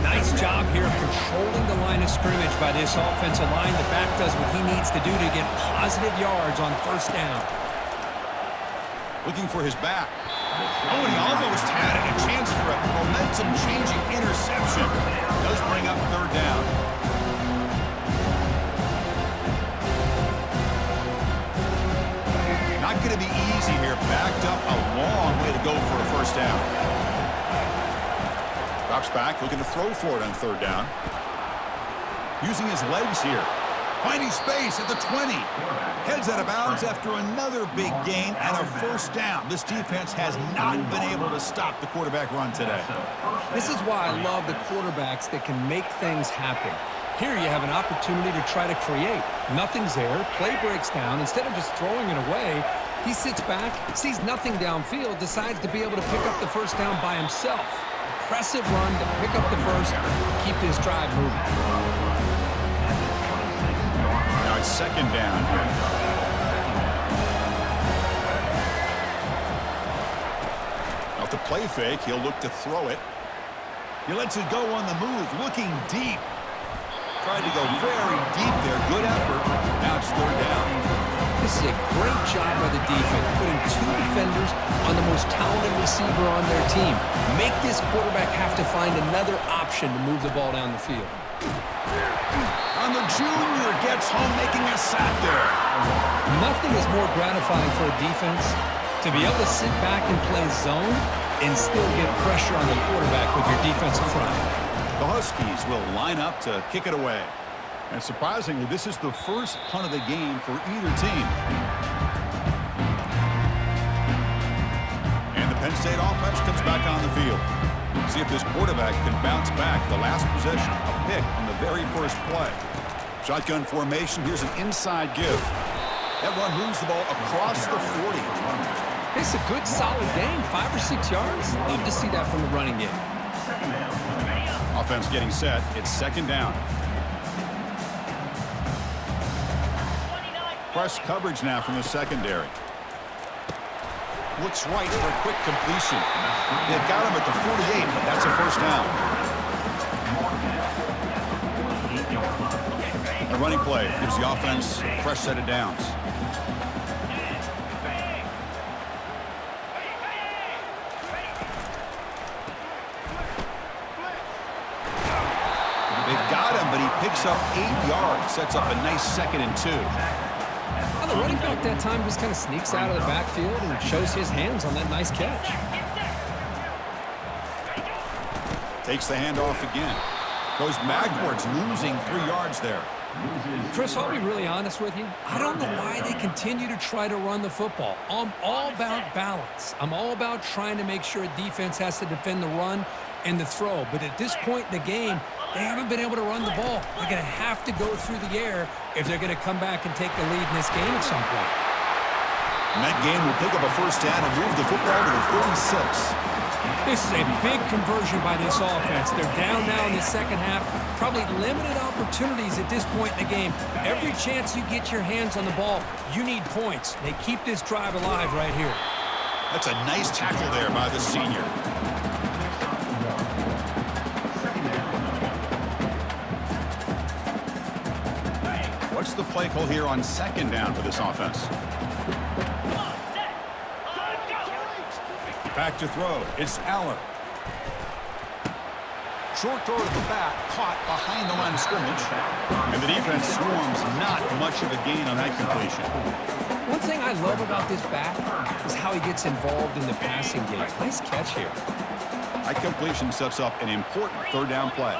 Nice job here of controlling the line of scrimmage by this offensive line. The back does what he needs to do to get positive yards on 1st down. Looking for his back. Oh, and he almost had it. A chance for a momentum-changing interception. Does bring up 3rd down. Not going to be easy here. Backed up a long way to go for a 1st down. Drops back, looking to throw for it on 3rd down. Using his legs here. Finding space at the 20. Heads out of bounds after another big gain and a 1st down. This defense has not been able to stop the quarterback run today. This is why I love the quarterbacks that can make things happen. Here you have an opportunity to try to create. Nothing's there. Play breaks down. Instead of just throwing it away, he sits back, sees nothing downfield, decides to be able to pick up the 1st down by himself. Impressive run to pick up the 1st, keep this drive moving. Now it's 2nd down here. Off the play fake, he'll look to throw it. He lets it go on the move, looking deep. Tried to go very deep there. Good effort. Now it's 3rd down. This is a great job by the defense, putting 2 defenders on the most talented receiver on their team. Make this quarterback have to find another option to move the ball down the field. And the junior gets home, making a sack there. Nothing is more gratifying for a defense to be able to sit back and play zone and still get pressure on the quarterback with your defensive front. The Huskies will line up to kick it away. And surprisingly, this is the first punt of the game for either team. And the Penn State offense comes back on the field. See if this quarterback can bounce back. The last possession, a pick on the very first play. Shotgun formation. Here's an inside give. That one moves the ball across the 40. It's a good, solid gain, 5 or 6 yards. Love to see that from the running game. Offense getting set. It's 2nd down. Press coverage now from the secondary. Looks right for a quick completion. They've got him at the 48, but that's a 1st down. A running play gives the offense a fresh set of downs. They've got him, but he picks up 8 yards. Sets up a nice 2nd and 2. Well, the running back that time just kind of sneaks out of the backfield and shows his hands on that nice catch. Takes the handoff again. Goes backwards, losing 3 yards there. Chris, I'll be really honest with you. I don't know why they continue to try to run the football. I'm all about balance. I'm all about trying to make sure a defense has to defend the run and the throw. But at this point in the game, they haven't been able to run the ball. They're going to have to go through the air if they're going to come back and take the lead in this game at some point. And that game will pick up a 1st down and move the football to the 36. This is a big conversion by this offense. They're down now in the second half. Probably limited opportunities at this point in the game. Every chance you get your hands on the ball, you need points. They keep this drive alive right here. That's a nice tackle there by the senior. What's the play call here on 2nd down for this offense? Back to throw. It's Aller. Short throw at the back, caught behind the line of scrimmage. And the defense swarms not much of a gain on that completion. One thing I love about this back is how he gets involved in the passing game. Nice catch here. That completion sets up an important third down play.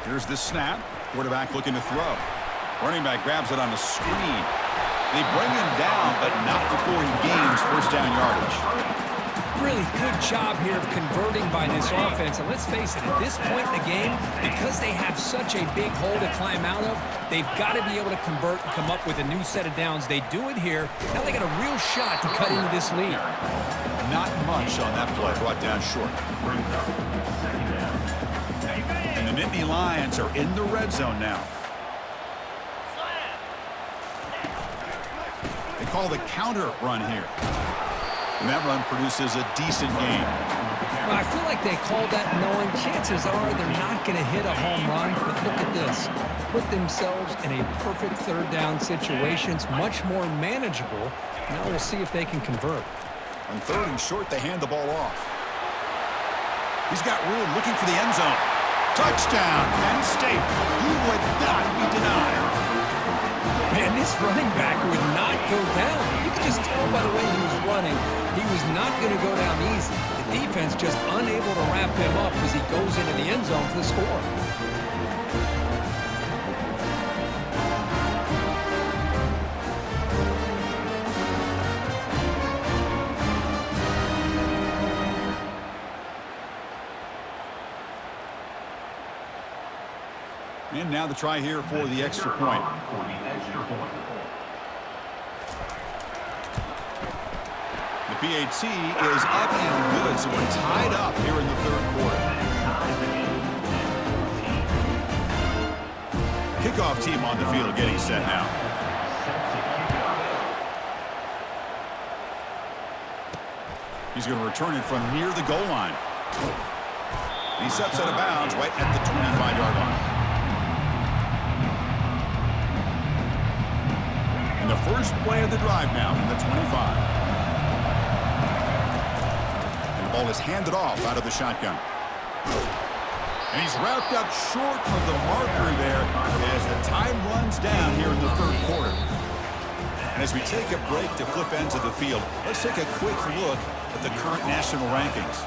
Here's the snap. Quarterback looking to throw. Running back grabs it on the screen. They bring him down, but not before he gains first down yardage. Really good job here of converting by this offense. And let's face it, at this point in the game, because they have such a big hole to climb out of, they've got to be able to convert and come up with a new set of downs. They do it here. Now they got a real shot to cut into this lead. Not much on that play, brought down short. And the Nittany Lions are in the red zone now. They call the counter run here. And that run produces a decent gain. Well, I feel like they called that knowing chances are they're not going to hit a home run. But look at this. Put themselves in a perfect third down situation. It's much more manageable. Now we'll see if they can convert. On third and short, they hand the ball off. He's got room looking for the end zone. Touchdown, Penn State. He would not be denied. Man, this running back would not go down. You could just tell by the way he was running, he was not going to go down easy. The defense just unable to wrap him up as he goes into the end zone for the score. And now the try here for the extra point. The PAT is up and good, so we're tied up here in the third quarter. Kickoff team on the field getting set now. He's going to return it from near the goal line. He steps out of bounds right at the 25-yard line. And the first play of the drive now from the 25. And the ball is handed off out of the shotgun. And he's wrapped up short of the marker there as the time runs down here in the third quarter. And as we take a break to flip ends of the field, let's take a quick look at the current national rankings.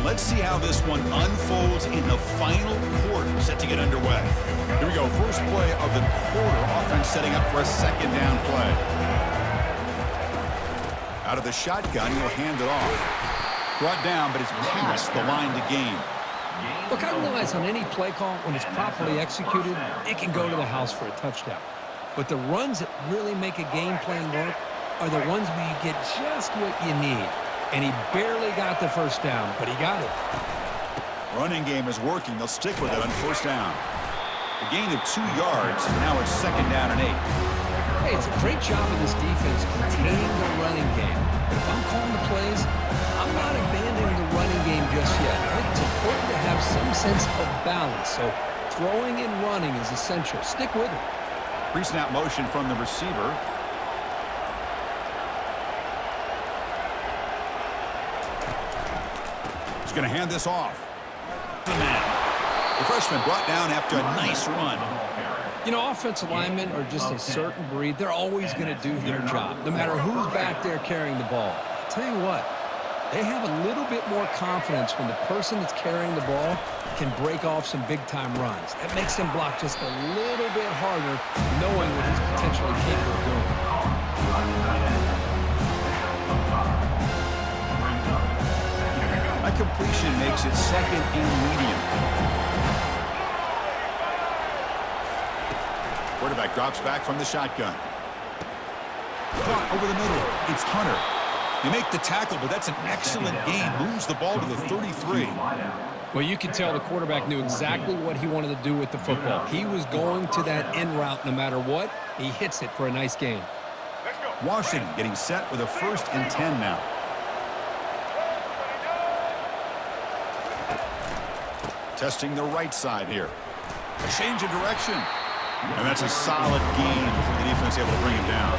Let's see how this one unfolds in the final quarter, set to get underway. Here we go, first play of the quarter, offense setting up for a second down play. Out of the shotgun, he'll hand it off. Brought down, but it's past the line to gain. Look, I realize on any play call, when it's properly executed, it can go to the house for a touchdown. But the runs that really make a game plan work are the ones where you get just what you need. And he barely got the first down, but he got it. Running game is working. They'll stick with it on first down. A gain of 2 yards. Now it's second down and 8. Hey, it's a great job of this defense containing the running game. But if I'm calling the plays, I'm not abandoning the running game just yet. I think it's important to have some sense of balance. So throwing and running is essential. Stick with it. Pre-snap motion from the receiver. He's going to hand this off. The man. The freshman brought down after a nice run. You know, offensive linemen are just a certain breed. They're always going to do their job, no matter who's back there carrying the ball. I'll tell you what, they have a little bit more confidence when the person that's carrying the ball can break off some big-time runs. That makes them block just a little bit harder, knowing what he's potentially capable of doing. That completion makes it second and medium. Quarterback drops back from the shotgun. Caught over the middle. It's Hunter. You make the tackle, but that's an excellent gain. Moves the ball to the 33. Well, you could tell the quarterback knew exactly what he wanted to do with the football. He was going to that in route no matter what. He hits it for a nice gain. Washington getting set with a 1st and 10 now. Testing the right side here. Change of direction. And that's a solid gain before the defense able to bring him down.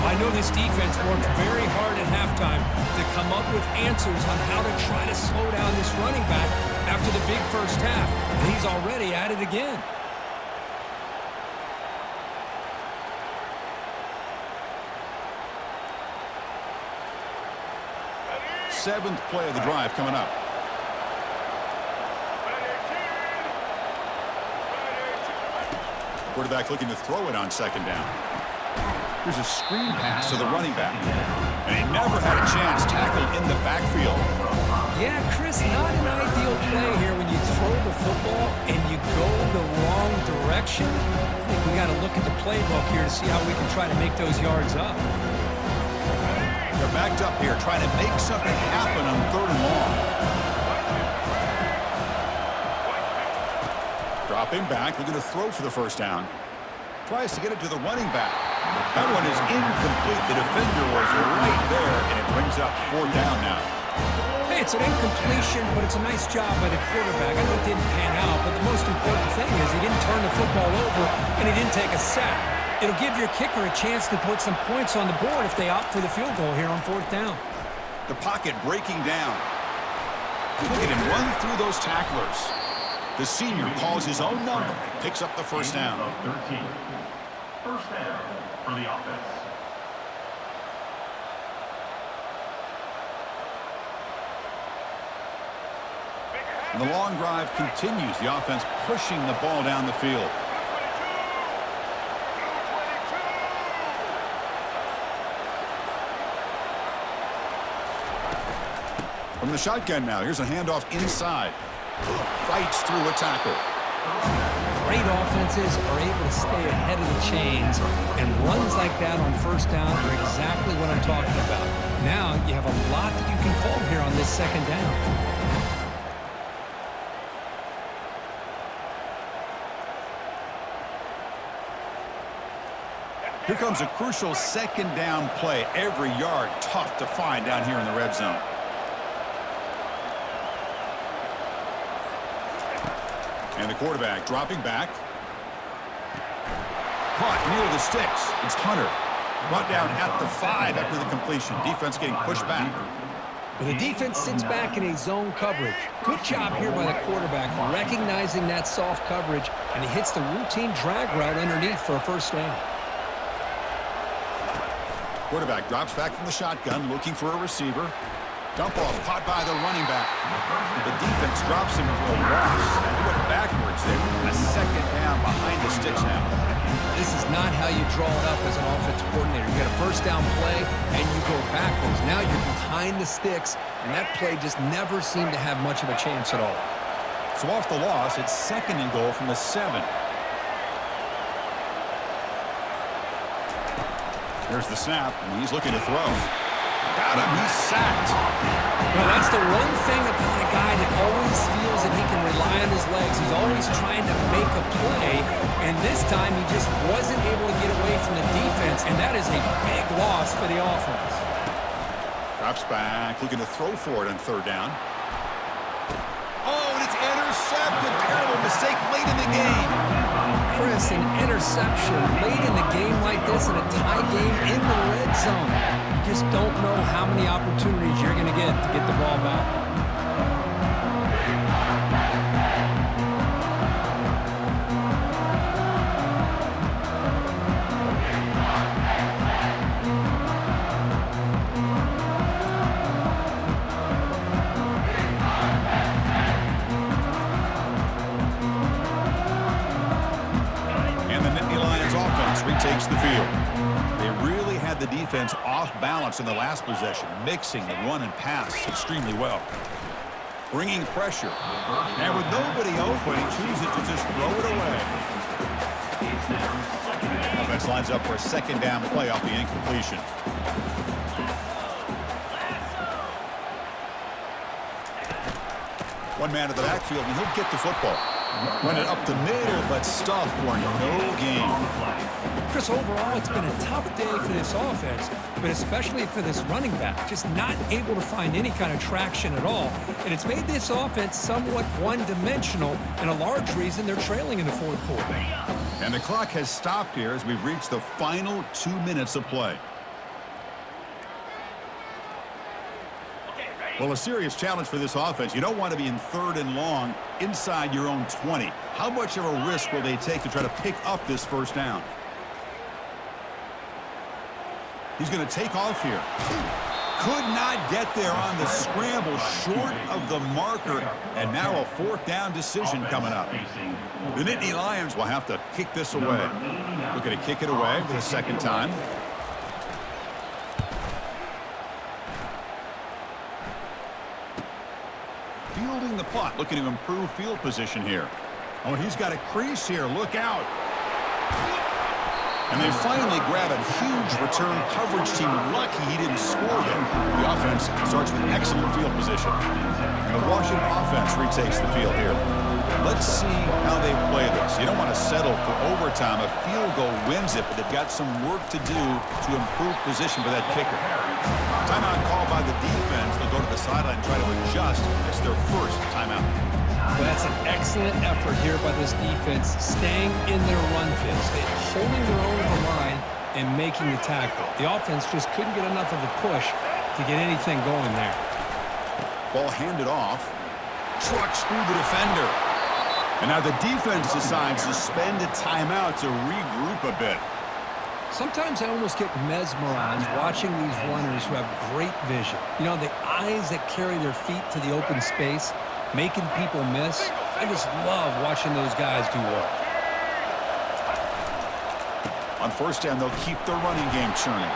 I know this defense worked very hard at halftime to come up with answers on how to try to slow down this running back after the big first half. And he's already at it again. Seventh play of the drive coming up. Quarterback looking to throw it on second down. Here's a screen pass to the running back. And he never had a chance tackled in the backfield. Yeah, Chris, not an ideal play here when you throw the football and you go the wrong direction. I think we got to look at the playbook here to see how we can try to make those yards up. They're backed up here trying to make something happen on third and long. Dropping back, looking to throw for the first down. Tries to get it to the running back. That one is incomplete. The defender was right there, and it brings up fourth down now. Hey, it's an incompletion, but it's a nice job by the quarterback. I know it didn't pan out, but the most important thing is he didn't turn the football over, and he didn't take a sack. It'll give your kicker a chance to put some points on the board if they opt for the field goal here on fourth down. The pocket breaking down. Look at him run through those tacklers. The senior calls his own number, picks up the first down. 13. First down for the offense. And the long drive continues. The offense pushing the ball down the field. From the shotgun now, here's a handoff inside. Fights through a tackle. Great offenses are able to stay ahead of the chains, and runs like that on first down are exactly what I'm talking about. Now you have a lot that you can call here on this second down. Here comes a crucial second down play. Every yard tough to find down here in the red zone. And the quarterback dropping back. Caught near the sticks. It's Hunter. Brought down at the 5 after the completion. Defense getting pushed back. The defense sits back in a zone coverage. Good job here by the quarterback, recognizing that soft coverage, and he hits the routine drag route underneath for a first down. Quarterback drops back from the shotgun, looking for a receiver. Dump off caught by the running back. The defense drops him into a loss. He went backwards there. A second down behind the sticks now. This is not how you draw it up as an offensive coordinator. You get a first down play, and you go backwards. Now you're behind the sticks, and that play just never seemed to have much of a chance at all. So off the loss, it's second and goal from the 7. There's the snap, and he's looking to throw. Got him. He's sacked. Well, that's the one thing about a guy that always feels that he can rely on his legs. He's always trying to make a play, and this time he just wasn't able to get away from the defense, and that is a big loss for the offense. Drops back, looking to throw for it on third down. Oh, and it's intercepted. Terrible mistake late in the game. Chris, an interception late in the game like this in a tie game in the red zone. You just don't know how many opportunities you're going to get the ball back. Takes the field. They really had the defense off balance in the last possession, mixing the run and pass extremely well. Bringing pressure. And with nobody open, he chooses to just throw it away. Offense lines up for a second down play off the incompletion. One man at the backfield, and he'll get the football. Run it up the middle, but stuffed for no gain. Chris, overall, it's been a tough day for this offense, but especially for this running back. Just not able to find any kind of traction at all. And it's made this offense somewhat one-dimensional, and a large reason they're trailing in the fourth quarter. And the clock has stopped here as we've reached the final 2 minutes of play. Well, a serious challenge for this offense. You don't want to be in 3rd and long inside your own 20. How much of a risk will they take to try to pick up this first down? He's going to take off here. Could not get there on the scramble, short of the marker, and now a 4th down decision coming up. The Nittany Lions will have to kick this away. Looking to kick it away for the 2nd time. Fielding the punt, looking to improve field position here. Oh, he's got a crease here. Look out. And they finally grab a huge return coverage team. Lucky he didn't score there. The offense starts with excellent field position. And the Washington offense retakes the field here. Let's see how they play this. You don't want to settle for overtime. A field goal wins it, but they've got some work to do to improve position for that kicker. Timeout called by the defense. They'll go to the sideline and try to adjust. It's their first timeout. Well, that's an excellent effort here by this defense, staying in their run fits, holding their own on the line and making the tackle. The offense just couldn't get enough of a push to get anything going there. Ball handed off. Trucks through the defender. And now the defense decides to spend a timeout to regroup a bit. Sometimes I almost get mesmerized watching these runners who have great vision. You know, the eyes that carry their feet to the open space, making people miss. I just love watching those guys do work. On 1st down, they'll keep their running game churning.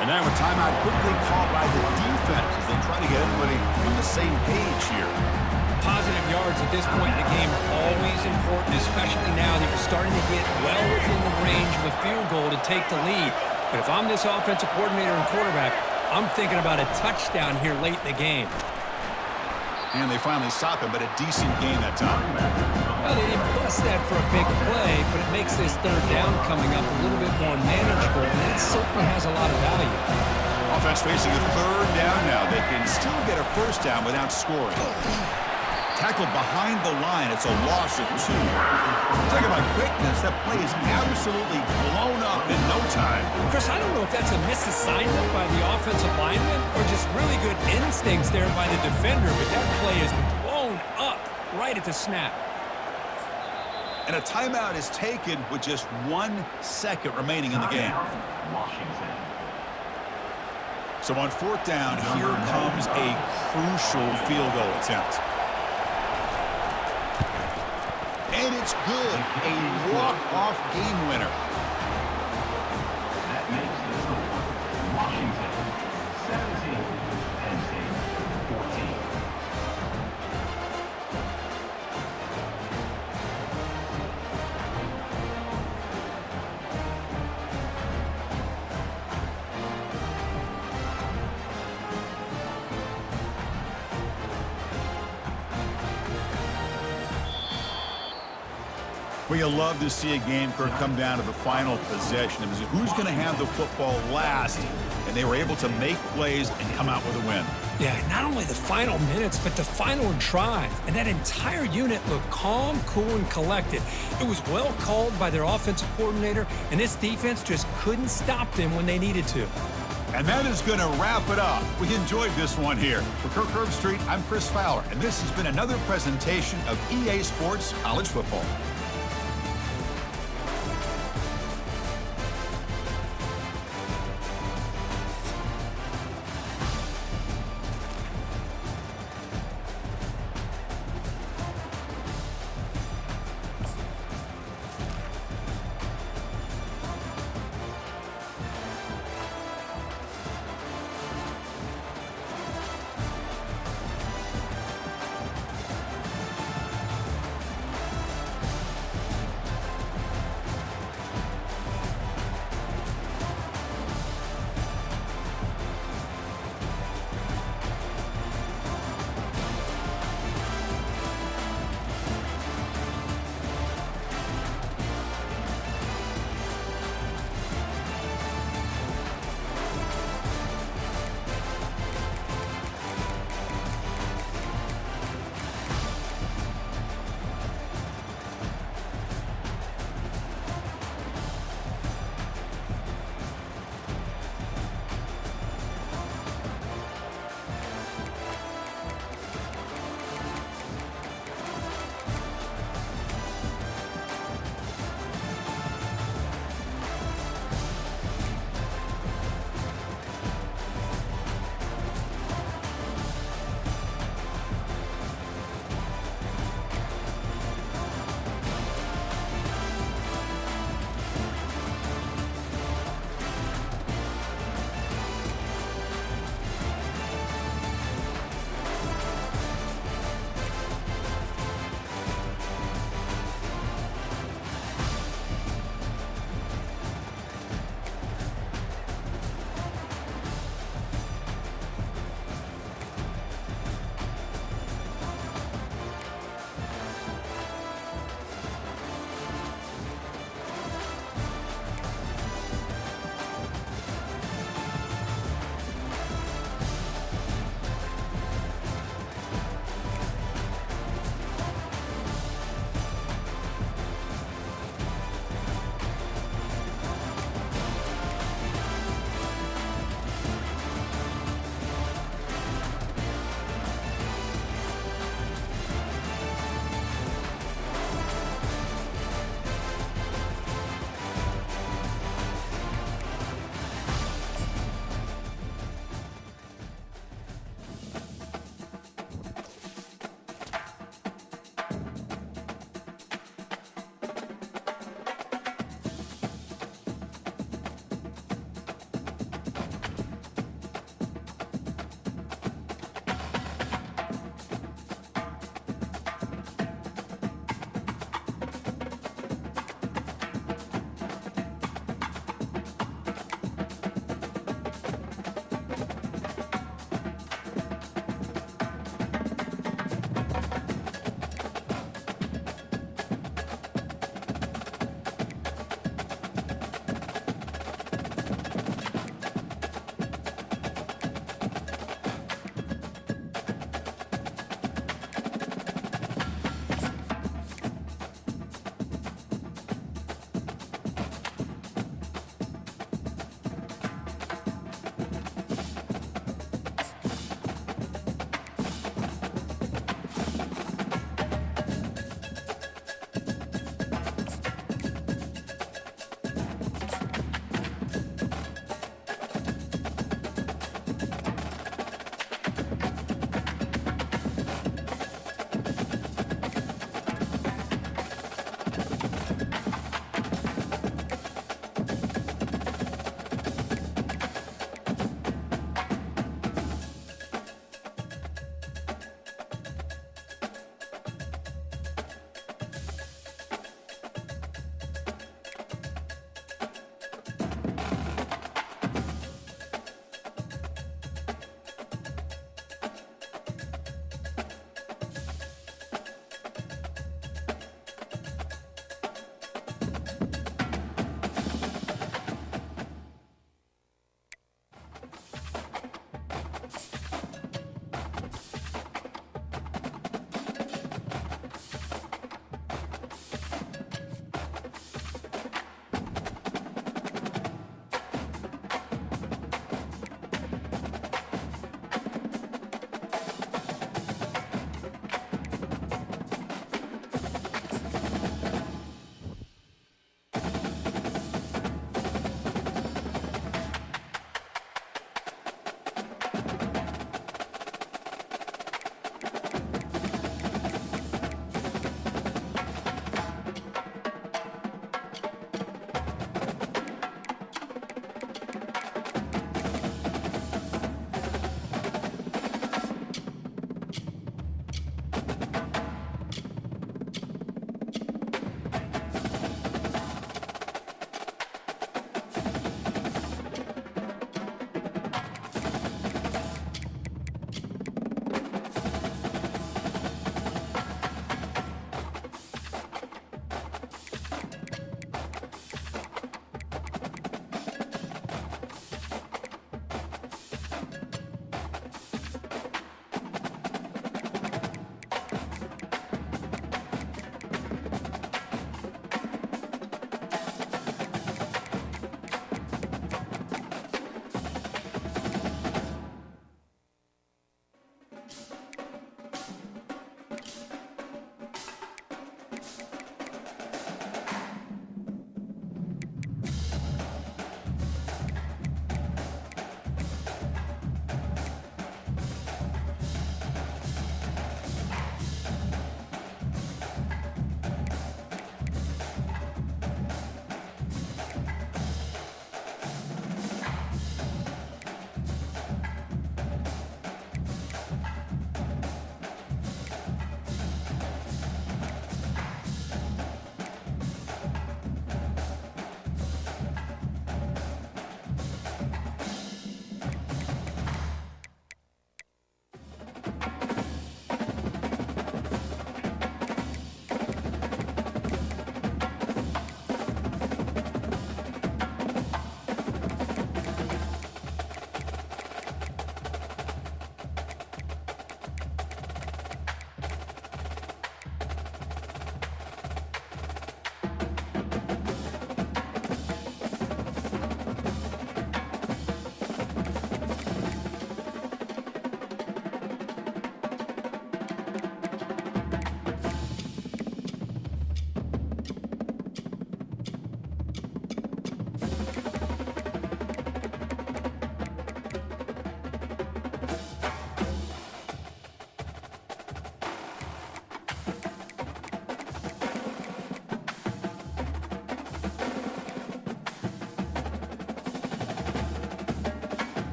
And now a timeout quickly called by the defense as they try to get everybody on the same page here. Positive yards at this point in the game are always important, especially now that you're starting to get well within the range of a field goal to take the lead. But if I'm this offensive coordinator and quarterback, I'm thinking about a touchdown here late in the game. And they finally stop him, but a decent gain that time. Well, they didn't bust that for a big play, but it makes this 3rd down coming up a little bit more manageable, and that certainly has a lot of value. Offense facing a 3rd down now. They can still get a 1st down without scoring. Tackled behind the line. It's a loss of 2. Talk about quickness. That play is absolutely blown up in no time. Chris, I don't know if that's a misassignment by the offensive lineman or just really good instincts there by the defender, but that play is blown up right at the snap. And a timeout is taken with just 1 second remaining in the game. So on 4th down, here comes a crucial field goal attempt. And it's good. A walk-off game winner. That makes the score Washington 17, Penn State 14. Well, you love to see a game come down to the final possession. It was who's going to have the football last, and they were able to make plays and come out with a win. Yeah, not only the final minutes, but the final drive. And that entire unit looked calm, cool, and collected. It was well called by their offensive coordinator, and this defense just couldn't stop them when they needed to. And that is going to wrap it up. We enjoyed this one here. For Kirk Herbstreit, I'm Chris Fowler, and this has been another presentation of EA Sports College Football.